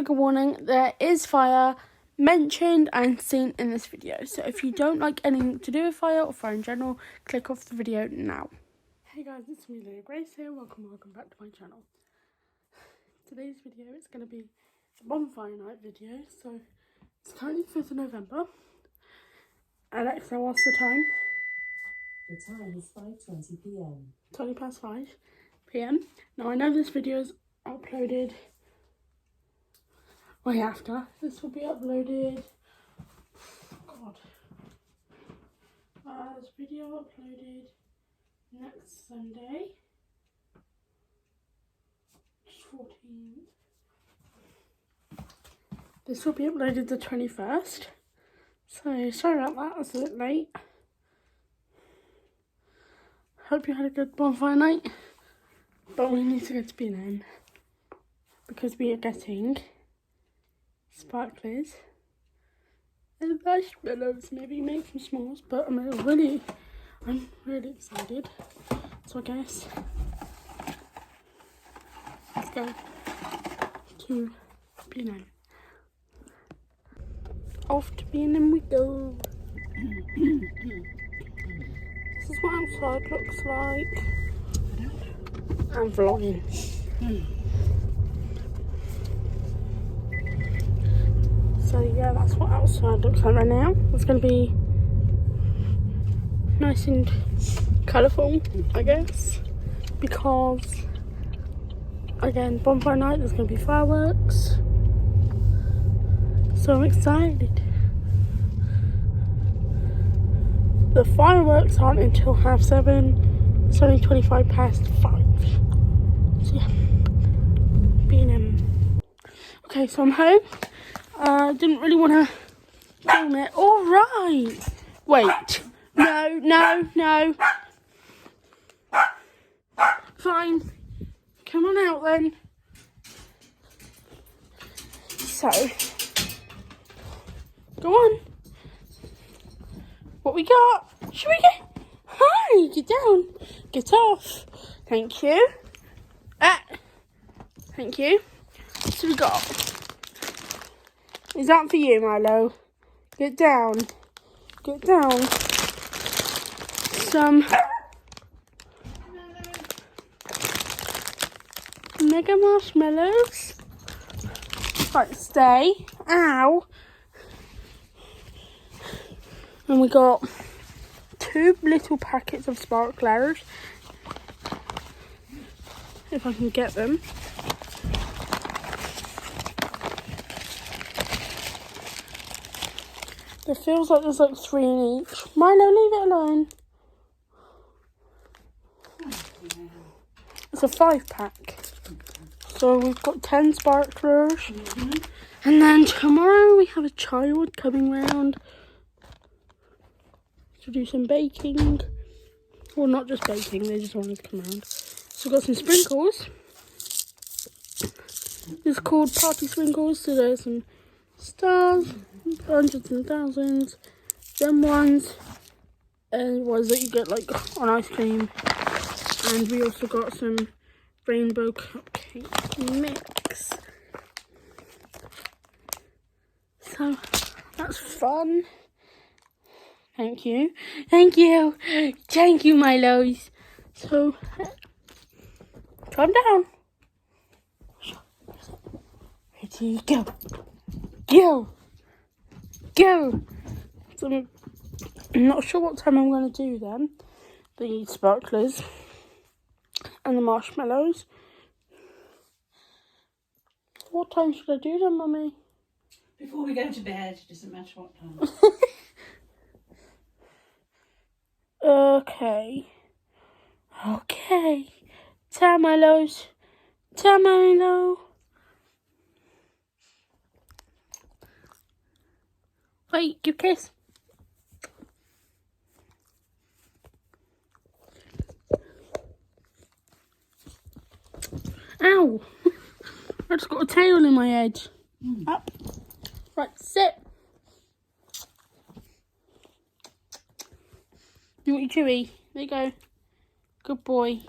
trigger warning, there is fire mentioned and seen in this video. So if you don't like anything to do with fire or fire in general, click off the video now. Hey guys, it's me, Lily Grace here. Welcome back to my channel. Today's video is going to be a bonfire night video. So it's currently 5th of November. Alexa, what's the time? The time is 5:20 p.m. 20 past 5 p.m. Now I know this video is uploaded way after. This will be uploaded. This video uploaded next Sunday, 14th. This will be uploaded the 21st. So sorry about that. It's a bit late. Hope you had a good bonfire night. But we need to go to B&M because we are getting sparklers and marshmallows. Maybe make some s'mores, but I'm really excited. So I guess let's go to B&M. Off to B&M we go. This is what outside looks like. I'm vlogging. So yeah, that's what outside looks like right now. It's going to be nice and colourful, I guess, because again, bonfire night, there's going to be fireworks. So I'm excited. The fireworks aren't until 7:30. It's only 25 past 5. So yeah, B&M. Okay, so I'm home. Didn't really want to film it. All right. Wait. No. Fine. Come on out then. So, go on. What we got? Should we get? Hi, get down. Get off. Thank you. Thank you. So we got. Is that for you, Milo? Get down. Get down. Some mega marshmallows. Right, stay. Ow. And we got 2 little packets of sparklers. If I can get them. It feels like there's like 3 in each. Milo, leave it alone. It's a 5-pack. So we've got 10 sparklers. And then tomorrow we have a child coming round to do some baking. Well, not just baking, they just wanted to come around. So we've got some sprinkles. It's called party sprinkles. So there's some stars, hundreds and thousands, them ones, and ones that you get like on ice cream. And we also got some rainbow cupcake mix. So that's fun. Thank you, Milos. So calm down. Ready, go. So I'm not sure what time I'm going to do them. The sparklers and the marshmallows. What time should I do them, Mummy? Before we go to bed, doesn't matter what time. Okay. Tamilo. Wait, give a kiss. Ow! I just got a tail in my head. Up. Right, sit. You want your chewy? There you go. Good boy.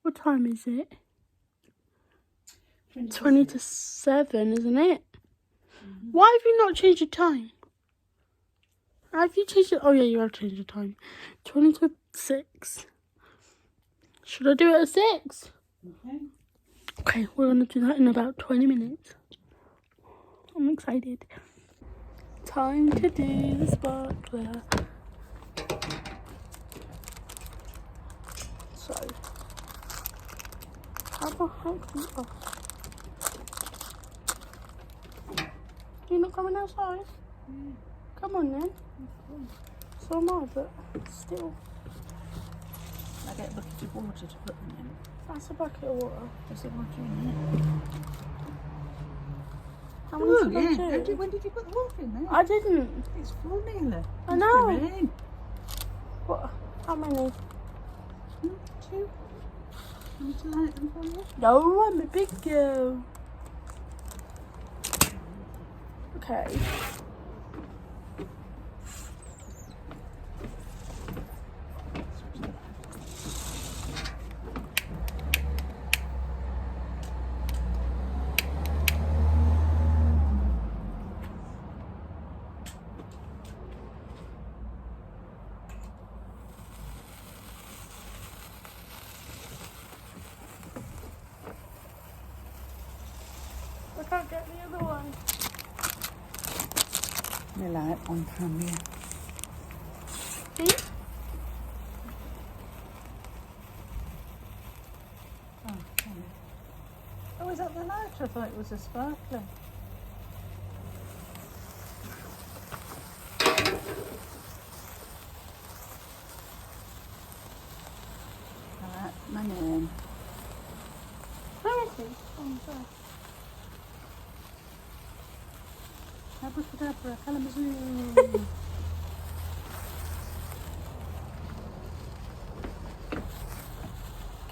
What time is it? 20 to 7, isn't it? Why have you not changed the time? Have you changed it? Oh, yeah, you have changed the time. 20 to 6. Should I do it at 6? Okay. Okay, we're going to do that in about 20 minutes. I'm excited. Time to do the sparkler. So, how the heck do you... Oh. You're not coming outside? Come on then. So am I, but still. I get a bucket of water to put them in. That's a bucket of water. Is it water in it? How many Oh, should I yeah. do? When did you put the water in there? I didn't. It's full, Neela. I know. It's in. What? How many? 2. Want me to light them for you? No, I'm a big girl. Okay. I can't get the other one. They light on camera. See? Oh, sorry. Oh, is that the light? I thought it was a sparkler. My name. Where is he? Oh, sorry. Abracadabra, Kalamazoo.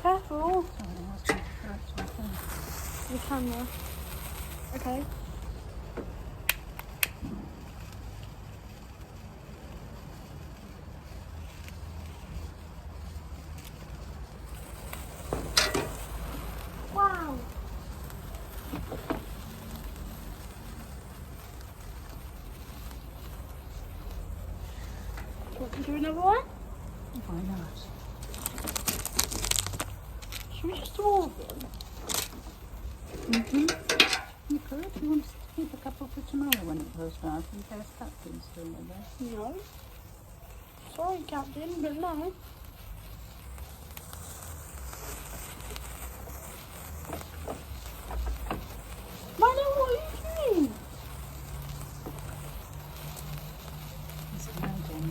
Careful. Sorry, I was trying to correct my phone. The camera. Okay. Wow. Want to do another one? Why not? Should we just do all of them? You could. You want to keep a couple for tomorrow when it goes dark in case Captain's still with us. No. Sorry, Captain, but no. Milo, what are you doing? It's melting.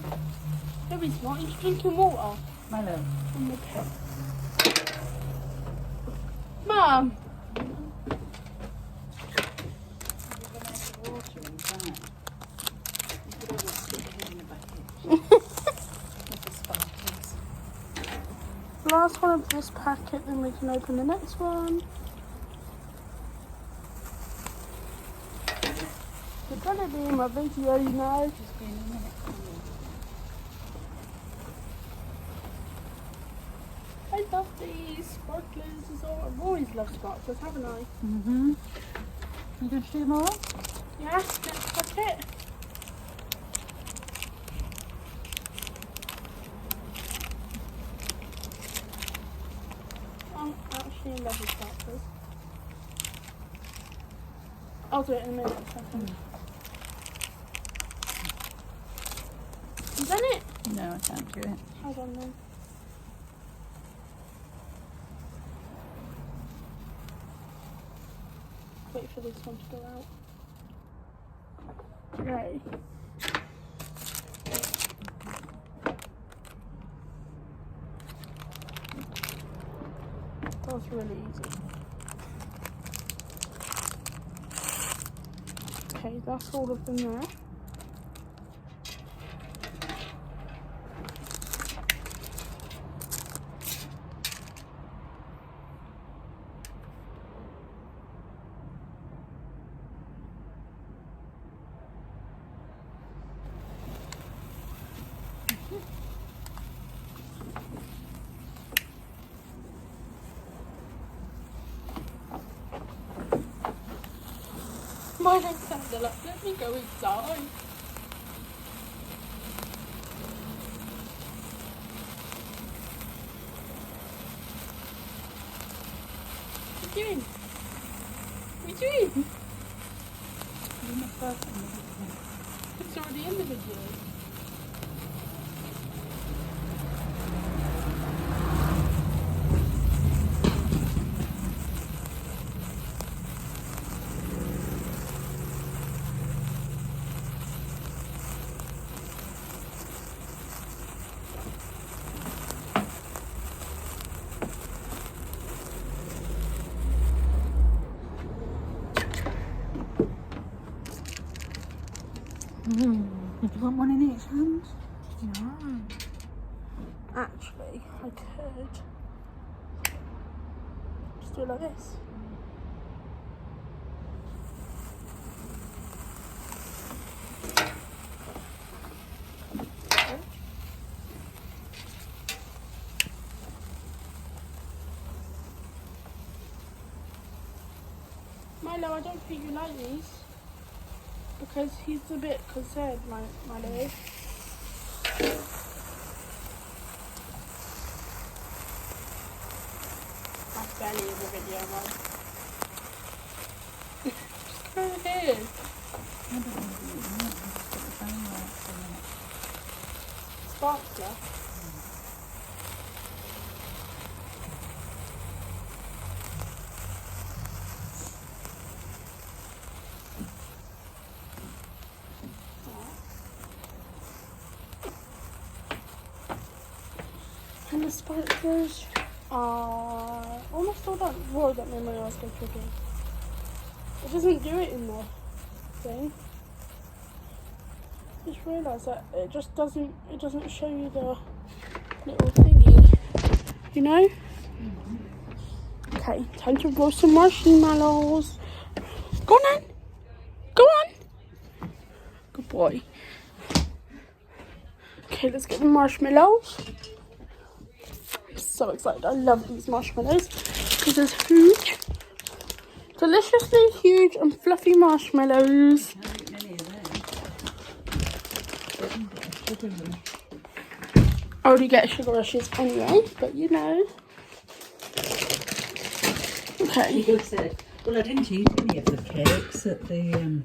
No, he's not. He's drinking water. Milo. Okay. Mum. Water inside. You could always stick it in the bucket. With the sparklers. Last one of this packet, then we can open the next one. You're gonna be in my video, you know. Just be in a minute. I love these sparklers as well. I've always loved sparklers, haven't I? You going to do more? Yeah, next packet. I'm actually in love with sparklers. I'll do it in a minute. You done it? No, I can't do it. Hold on then. Wait for this one to go out. Okay. That was really easy. Okay, that's all of them there. fire outside. They're like, let me go inside. What are you doing? What are you doing? It's already in the video. Do you want one in each hand? No. Actually, I could just do it like this. Milo, I don't think you like these because he's a bit concerned, Milo. That's barely in the video, Mum. Just go ahead. Sparkler. And the sparklers are almost all done. Whoa, that made my eyes go tricky. It doesn't do it in the thing. Just realised that it doesn't show you the little thingy, you know? Okay, time to roast some marshmallows. Go on then. Go on. Good boy. Okay, let's get the marshmallows. I'm so excited. I love these marshmallows because there's huge, deliciously huge and fluffy marshmallows. I already get sugar rushes anyway, but you know. Okay. She said, well, I didn't eat any of the cakes at the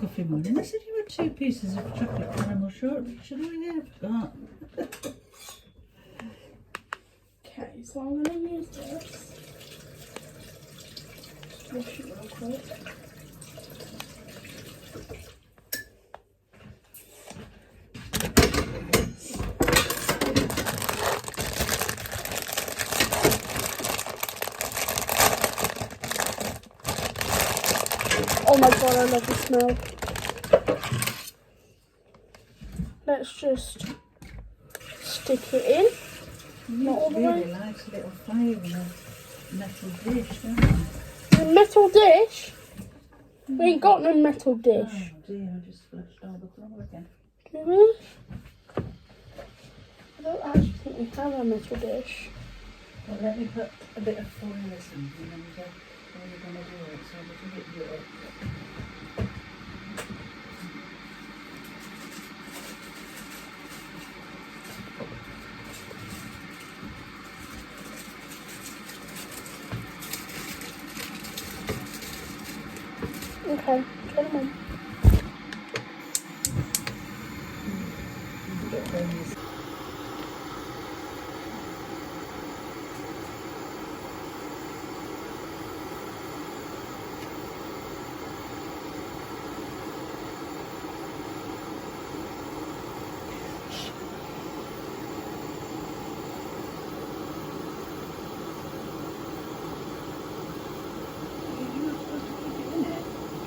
coffee morning. I said, you had 2 pieces of chocolate caramel shortbread. She said, oh yeah, I forgot. Okay, so I'm going to use this. Wash it real quick. Oh my god, I love the smell. Let's just stick it in. Not all the way. Really likes a little fire in a metal dish, don't you? A metal dish? We ain't got no metal dish. Oh dear, I just flushed all the flour again. Do we? I don't actually think we have a metal dish. Well, let me put a bit of foil or something and how you're going to do it so we can get you it. Okay, turn them on.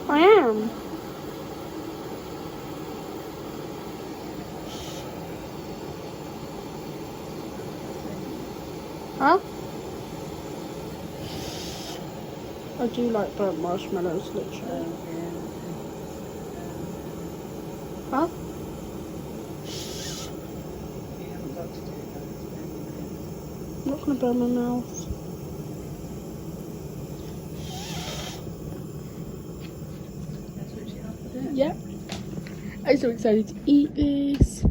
I am. Huh? I do like burnt marshmallows, literally. Huh? I'm not gonna burn my mouth. so excited to eat this.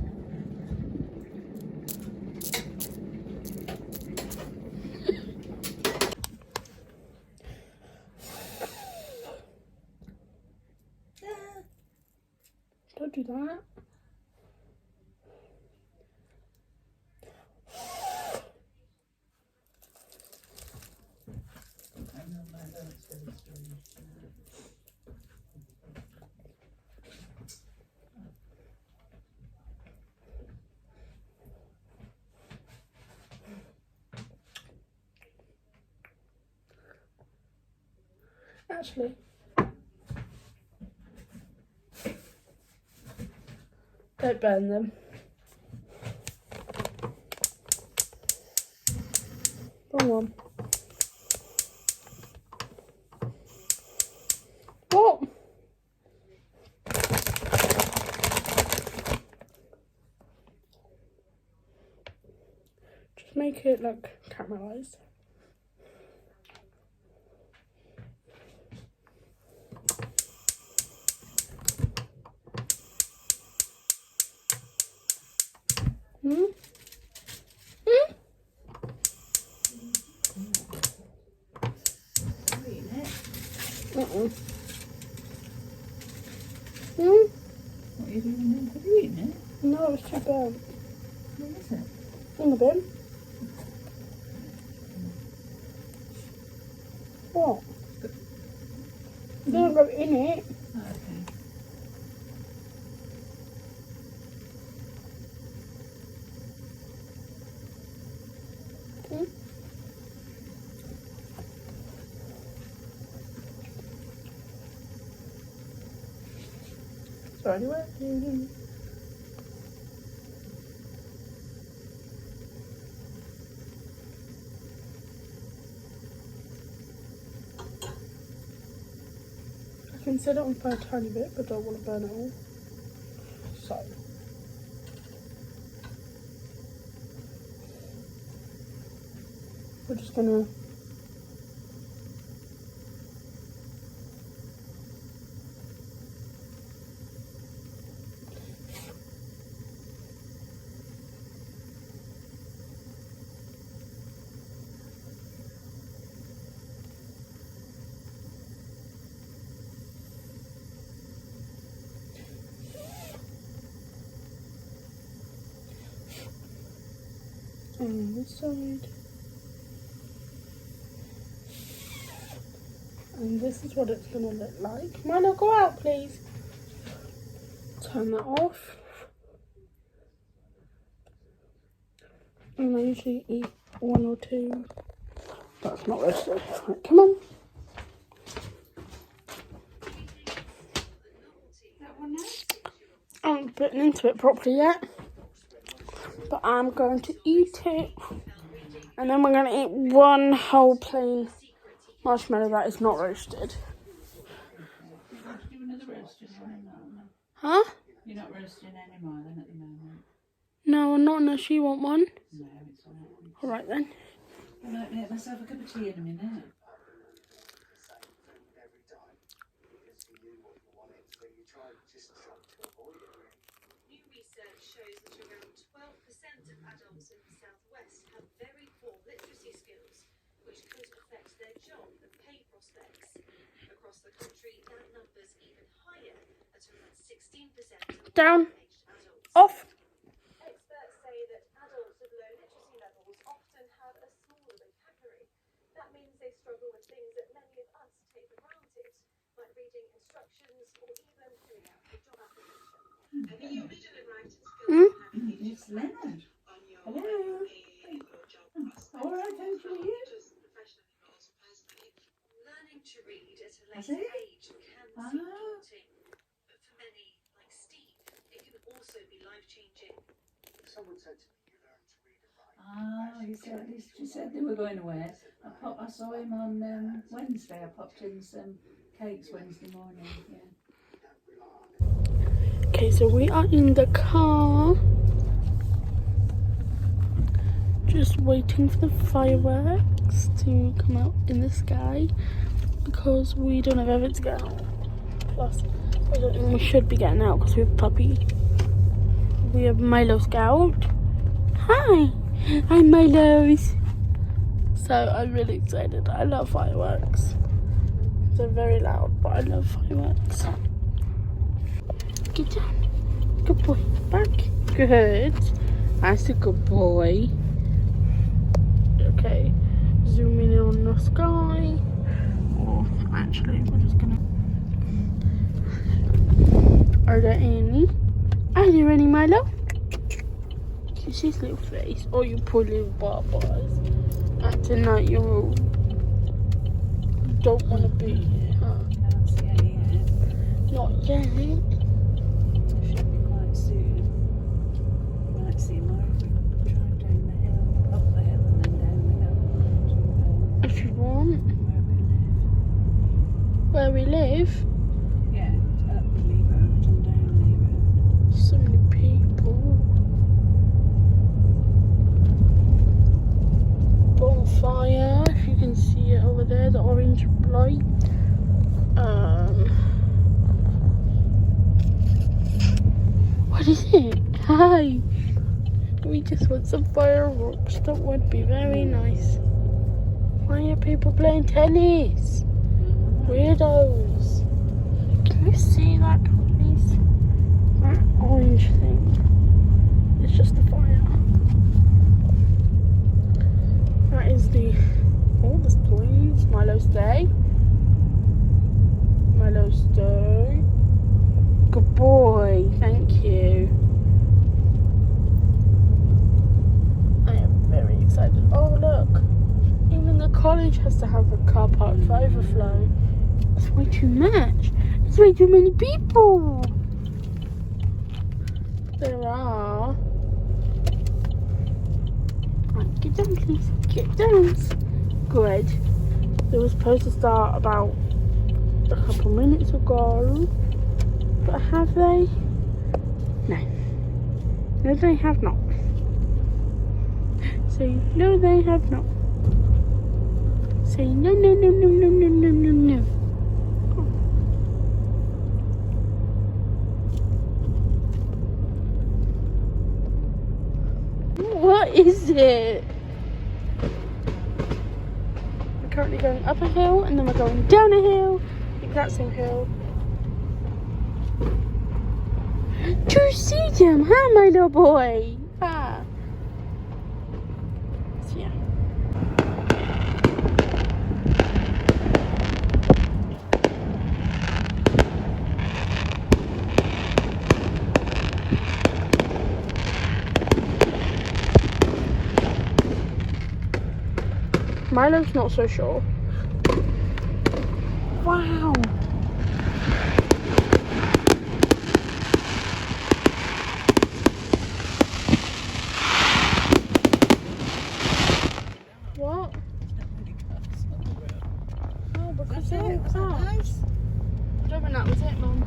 Don't do that. Actually, don't burn them. Wrong one. What? Just make it look caramelized. Hmm? Hmm? Uh-uh. Hmm? What are you doing then? Have you eaten it? No, it's too burnt. Where is it? In the bin. What? It doesn't go in it. Oh, okay. Hmm? Sorry, anyway. I can set it on fire a tiny bit, but don't want to burn it all. So. We're just gonna on this side. And this is what it's gonna look like. Milo, go out, please. Turn that off. And I usually eat one or two. That's not roasted. Right, come on. I haven't bitten into it properly yet. But I'm going to eat it. And then we're going to eat one whole plain marshmallow that is not roasted. Do another roasting one? Huh? You're not roasting any more then at the moment? No, not unless you want one. No, it's alright. Alright then. I might make myself a cup of tea in a minute. New research shows that around 12% of adults in the southwest have very poor literacy skills, which could affect their job and pay prospects. Across the country, that number's even higher at around 16% of Down. aged adults. Off. Experts say that adults with low literacy levels often have a smaller vocabulary. That means they struggle with things that many of us take for granted, like reading instructions or even filling out a job application. It's Leonard. Hello. All right, thank you. Learning to read at a Has later it? age can seem daunting, but for many, like Steve, it can also be life-changing. Someone said to me, you learn to read and write. She said they were going away. I saw him on Wednesday. I popped in some cakes Wednesday morning. Yeah. Okay, so we are in the car. Just waiting for the fireworks to come out in the sky because we don't have ever to go. Plus, I don't think we should be getting out because we have puppy. We have Milo Scout. Hi, I'm Milo's. So I'm really excited. I love fireworks. They're very loud, but I love fireworks. Get down. Good boy. Back. Good. That's a good boy. Okay. Zooming in on the sky. Or actually, we're just gonna. Are there any? Are there any, Milo? You see his little face? Oh, you poor little barbars. Acting like you don't want to be here, huh? Can't see any yet. Not yet. Should be quite soon. You might see more if we drive down the hill, up the hill and then down the hill to If you want. where we live. Where we live? Yeah, up Lee Road and down Lee Road. So many people. Bonfire, if you can see it over there, the orange light. What is it? Hi. We just want some fireworks. That would be very nice. Why are people playing tennis? Weirdos. Can you see that, guys? That orange thing. It's just the fire. That is the. Oh, there's please. Milo, stay. Milo, stay. Good boy. Thank you. I am very excited. Oh, look. Even the college has to have a car park for overflow. That's way too much. There's way too many people. There are. Right, get down, please. Get down. Good. They were supposed to start about a couple minutes ago. But have they? No. No, they have not. Say, no, they have not. Say, no, no, no, no, no, no, no, no, no. What is it? We're currently going up a hill and then we're going down a hill. The exact same hill. Do you see them, huh, my little boy? Ah. So, yeah. Milo's not so sure. Wow. What? Oh, because they're all cars. I don't think that was it, Mum.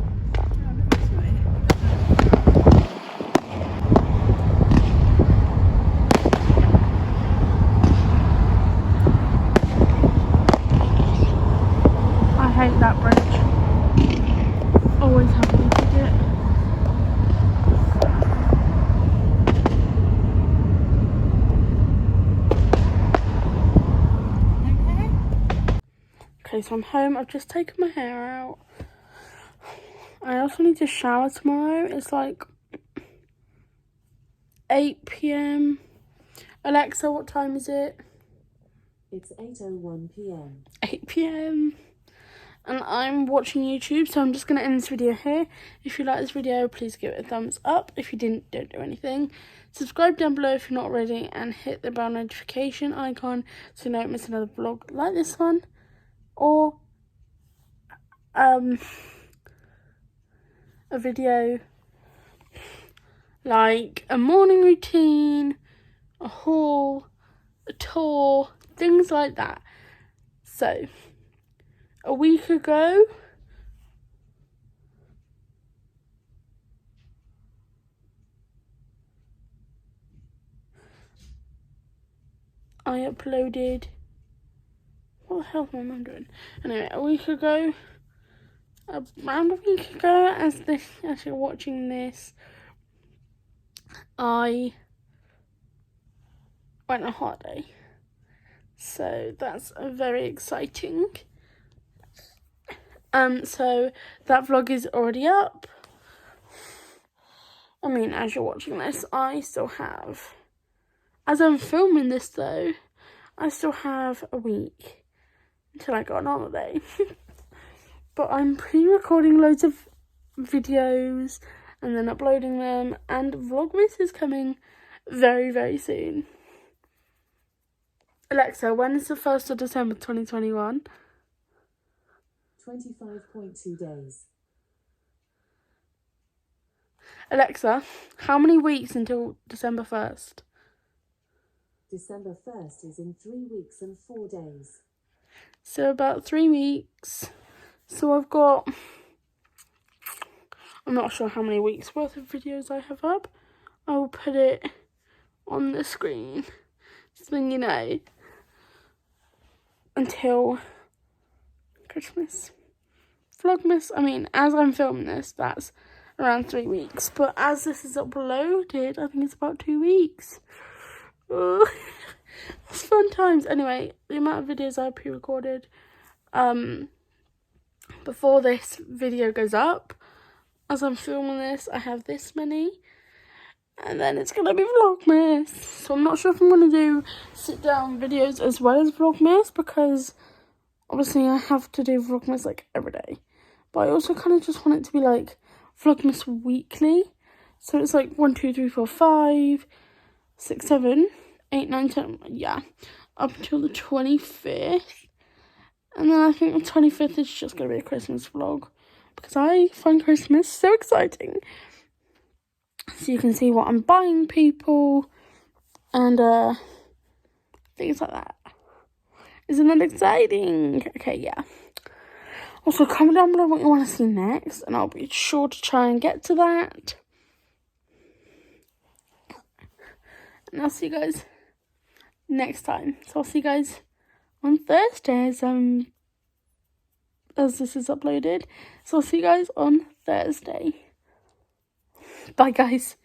I hate that bridge. Always happy to get. Okay, so I'm home. I've just taken my hair out. I also need to shower tomorrow. It's like 8 p.m. Alexa, what time is it? It's 8:01 p.m. 8 p.m. and I'm watching YouTube, so I'm just going to end this video here. If you like this video, please give it a thumbs up. If you didn't, don't do anything. Subscribe down below if you're not already, and hit the bell notification icon so you don't miss another vlog like this one, or a video like a morning routine, a haul, a tour, things like that. So a week ago, I uploaded, what the hell am I doing? Anyway, a week ago, around a week ago, as you're watching this, I went on holiday. So that's very exciting. So that vlog is already up. I mean, as you're watching this, I still have, as I'm filming this though, I still have a week until I go on holiday. But I'm pre-recording loads of videos and then uploading them, and Vlogmas is coming very, very soon. Alexa, when is the 1st of December 2021? 25.2 days. Alexa, how many weeks until December 1st? December 1st is in 3 weeks and 4 days. So about 3 weeks. So I've got, I'm not sure how many weeks worth of videos I have up. I will put it on the screen so then you know. Until Christmas. Vlogmas, I mean, as I'm filming this, that's around 3 weeks. But as this is uploaded, I think it's about 2 weeks. Oh, it's fun times. Anyway, the amount of videos I pre-recorded before this video goes up, as I'm filming this, I have this many. And then it's going to be Vlogmas. So I'm not sure if I'm going to do sit-down videos as well as Vlogmas, because obviously I have to do Vlogmas like every day. But I also kind of just want it to be like Vlogmas weekly. So it's like 1, 2, 3, 4, 5, 6, 7, 8, 9, 10. Yeah, up until the 25th. And then I think the 25th is just going to be a Christmas vlog, because I find Christmas so exciting. So you can see what I'm buying people and things like that. Isn't that exciting? Okay, yeah. Also, comment down below what you want to see next, and I'll be sure to try and get to that. And I'll see you guys next time. So I'll see you guys on Thursday as this is uploaded. So I'll see you guys on Thursday. Bye, guys.